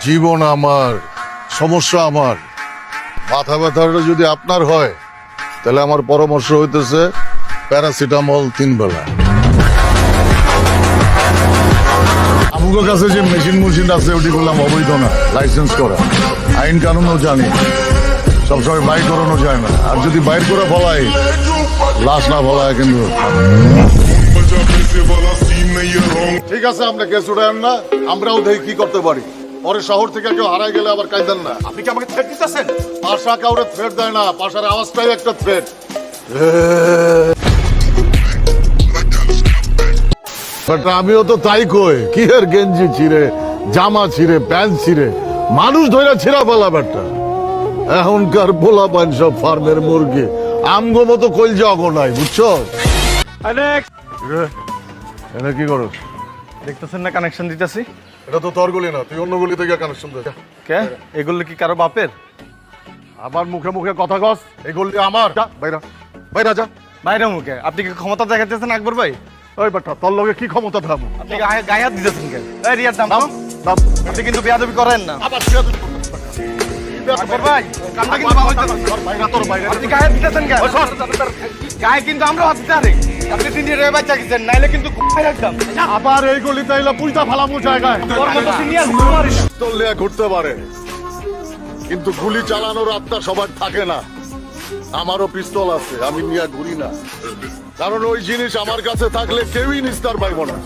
জীবন আমার, সমস্যা আমার। মাথা ব্যথাটা যদি আপনার হয় তাহলে আমার পরামর্শ হইতেছে প্যারাসিটামল 3 বেলা। আমার কাছে যে মেশিন আছে ওটি বললাম অবৈধ না, লাইসেন্স করা। আইন কানুনও জানি, সবসময় বাইর করানো যায় না। আর যদি বাইর করে ফলাই, লাশ না ফলায় কিন্তু। ঠিক আছে, আমরা কেস উঠায়েন না, আমরাও দেখি কি করতে পারি। পরে শহর থেকে কেউ হারাই গেলে আবার কাইদেন না। আপনি কি আমাকে থ্রেট দিতেছেন? পাশা কাউরে থ্রেট দেয় না, পাশার আওয়াজটাই একটা থ্রেট। আমিও তো তাই কই, কি এর গেঞ্জি ছিঁড়ে, জামা ছিঁড়ে, প্যান্ট ছিঁড়ে, মানুষ ধরে ছিঁড়া ফেলা বেটা। এখনকার পোলা পান সব ফার্মের মুরগি, আমগো মতো কইলজা অগো নাই, বুঝছো? এটা কি করো? দেখতেছেন না কানেকশন দিতেছি। এটা তো তোর গুলি না, তুই অন্য গুলি থেকে কানেকশন দে। কে এগুলো কি কারো বাপের? আমার মুখে মুখে কথা কস, এই গুলি আমার। যা বাইরা, বাইরা যা। বাইরে মুখে আপনি কি ক্ষমতা দেখাতেছেন আকবর ভাই? ওই বেটা, তোর লগে কি ক্ষমতা থাকবো? আপনি গায়ে হাত দিতেছেন কেন? এই রিয়ার দাম দাম, দাম। আপনি কিন্তু বেয়াদবি করেন না। আবার ছিড়া দিবি। আকবর ভাই কামটা কিন্তু ভালো হচ্ছে না। তোর বাইরা, তোর বাইরা। আপনি গায়ে হাত দিতেছেন কেন? গায়ে কিন্তু আমরা হাত দিতে পারি। আপনি সিনিয়র হয়ে বাচ্চা গেছেন, নাইলে কিন্তু গুড়াই রাখতাম। আবার এই গলিতে এলে পুইতা ফালামু জায়গায়। তোর মতো সিনিয়র মারিস। পিস্তল নিয়ে ঘুরতে পারে, কিন্তু গুলি চালানোর আত্মা সবার থাকে না। আমারও পিস্তল আছে, আমি নিয়ে ঘুরি না, কারণ ওই জিনিস আমার কাছে থাকলে কেউই নিস্তার পাইব না।